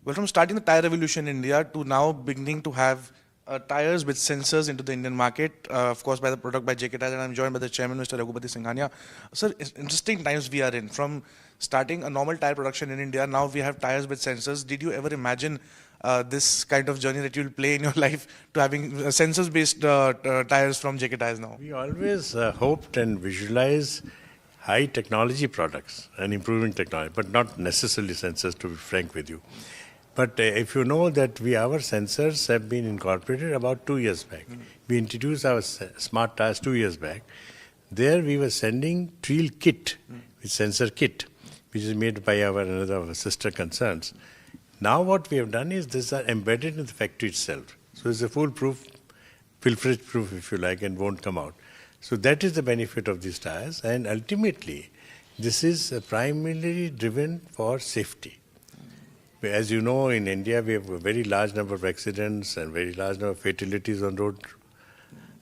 Well, from starting the tire revolution in India to now beginning to have tires with sensors into the Indian market, of course, by the product by JK Tyre, and I'm joined by the chairman, Mr. Raghupati Singhania. Sir, it's interesting times we are in. From starting a normal tire production in India, now we have tires with sensors. Did you ever imagine this kind of journey that you'll play in your life to having sensors-based tires from JK Tyres now? We always hoped and visualized high technology products and improving technology, but not necessarily sensors, to be frank with you. But if you know that our sensors have been incorporated about 2 years back. We introduced our smart tires 2 years back. There we were sending Treel kit, with sensor kit, which is made by another of our sister concerns. Now what we have done is these are embedded in the factory itself. So it's a foolproof, pilferage proof if you like, and won't come out. So that is the benefit of these tires, and ultimately this is primarily driven for safety. As you know, in India we have a very large number of accidents and very large number of fatalities on road,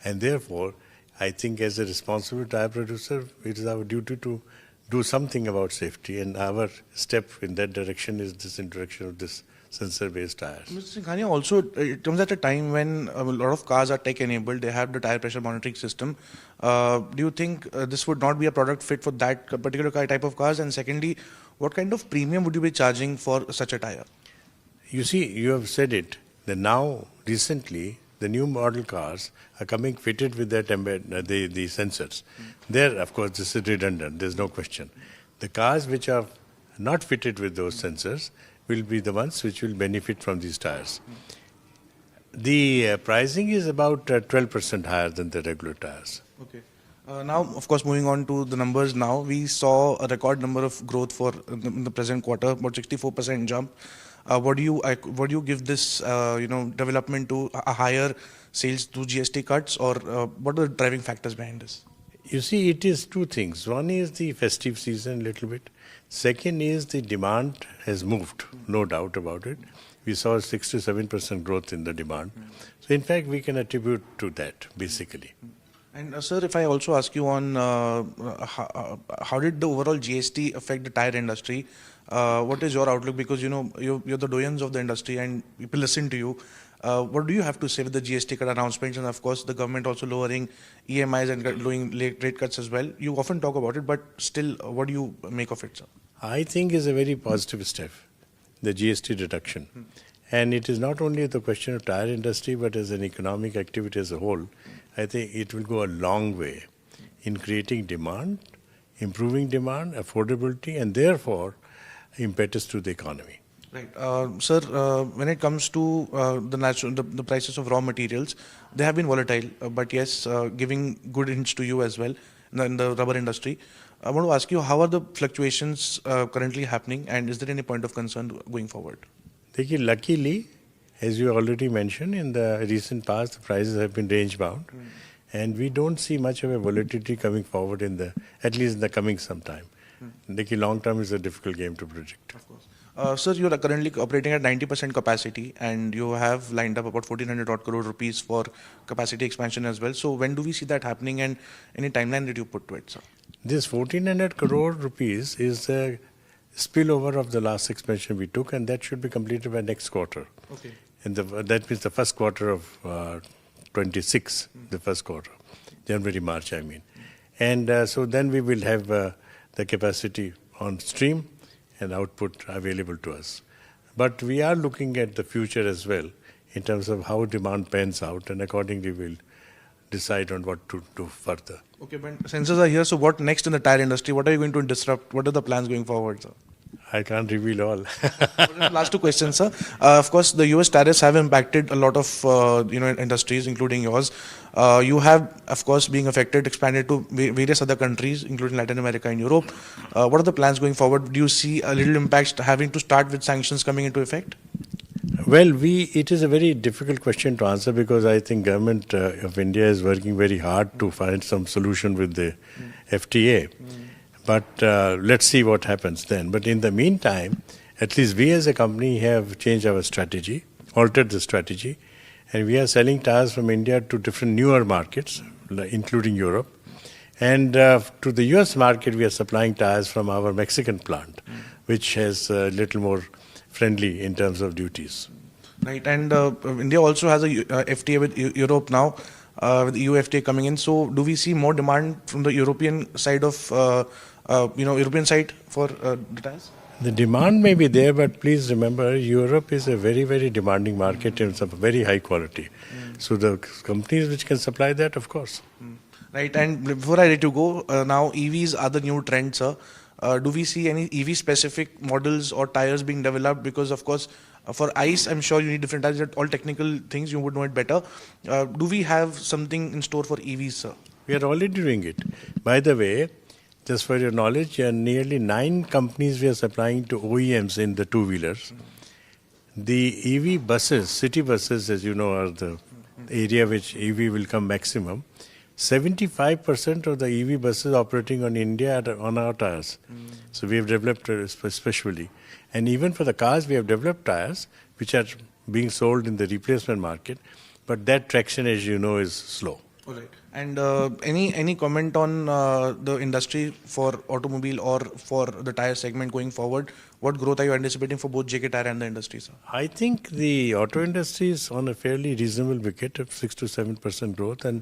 and therefore I think as a responsible tire producer it is our duty to do something about safety, and our step in that direction is this introduction of this sensor-based tires. Mr. Singhania, also it comes at a time when a lot of cars are tech-enabled, they have the tire pressure monitoring system. Do you think this would not be a product fit for that particular type of cars? And secondly, what kind of premium would you be charging for such a tire? You see, you have said it, that now, recently, the new model cars are coming fitted with that the sensors. There, of course, this is redundant, there's no question. The cars which are not fitted with those sensors will be the ones which will benefit from these tires. The pricing is about 12% higher than the regular tires. Okay. Now, of course, moving on to the numbers now, we saw a record number of growth for in the present quarter, about 64% jump. What do you give this development to a higher sales through GST cuts, or what are the driving factors behind this? You see, it is two things. One is the festive season a little bit. Second is the demand has moved, no doubt about it. We saw 6 to 7% growth in the demand. So in fact, we can attribute to that, basically. And sir, if I also ask you on how did the overall GST affect the tire industry? What is your outlook? Because you're the doyens of the industry and people listen to you. What do you have to say with the GST cut announcements, and of course the government also lowering EMIs and doing rate cuts as well? You often talk about it, but still, what do you make of it, sir? I think is a very positive step, the GST reduction. And it is not only the question of tire industry, but as an economic activity as a whole. I think it will go a long way in creating demand, improving demand, affordability, and therefore impetus to the economy. Right. Sir, when it comes to the prices of raw materials, they have been volatile, but yes, giving good hints to you as well in the rubber industry. I want to ask you, how are the fluctuations currently happening, and is there any point of concern going forward? Luckily, as you already mentioned, in the recent past, the prices have been range bound, and we don't see much of a volatility coming forward at least in the coming some time. Long term is a difficult game to predict. Of course. Sir, you are currently operating at 90% capacity, and you have lined up about 1,400 crore rupees for capacity expansion as well. So when do we see that happening, and any timeline that you put to it, sir? This 1,400 crore rupees is a spillover of the last expansion we took, and that should be completed by next quarter. Okay. And that means the first quarter of 26, the first quarter, January, March, I mean. And so then we will have the capacity on stream and output available to us. But we are looking at the future as well in terms of how demand pans out, and accordingly we'll decide on what to do further. Okay, but sensors are here, so what next in the tire industry? What are you going to disrupt? What are the plans going forward, sir? I can't reveal all. Last two questions, sir. Of course, the US tariffs have impacted a lot of industries, including yours. You have, of course, being affected, expanded to various other countries, including Latin America and Europe. What are the plans going forward? Do you see a little impact having to start with sanctions coming into effect? Well, it is a very difficult question to answer, because I think government of India is working very hard to find some solution with the FTA. But let's see what happens then. But in the meantime, at least we as a company have changed our strategy, altered the strategy, and we are selling tires from India to different newer markets, including Europe. And to the US market, we are supplying tires from our Mexican plant, which has a little more friendly in terms of duties. Right, and India also has a FTA with Europe now, with EU FTA coming in. So, do we see more demand from the European side of, European side for the tires? The demand may be there, but please remember, Europe is a very, very demanding market in some very high quality. So the companies which can supply that, of course. Right, and before I let you go, now EVs are the new trend, sir. Do we see any EV specific models or tires being developed? Because of course, for ICE, I'm sure you need different tires. All technical things, you would know it better. Do we have something in store for EVs, sir? We are already doing it. By the way, just for your knowledge, nearly 9 companies we are supplying to OEMs in the two-wheelers. The EV buses, city buses, as you know, are the area which EV will come maximum. 75% of the EV buses operating on India are on our tires. So we have developed especially. And even for the cars, we have developed tires which are being sold in the replacement market. But that traction, as you know, is slow. All right. And any comment on the industry for automobile or for the tire segment going forward? What growth are you anticipating for both JK Tyre and the industry, sir? I think the auto industry is on a fairly reasonable wicket of 6 to 7% growth, and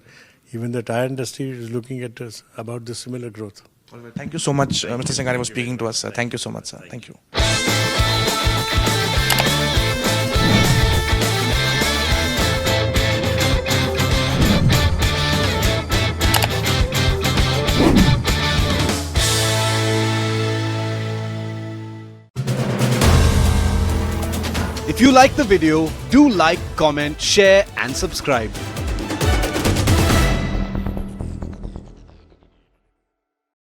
even the tire industry is looking at about the similar growth. All right. Thank you so much, Mr. Singhania, for speaking to us, sir. Thank you so much, sir. Thank you. If you like the video, do like, comment, share and subscribe.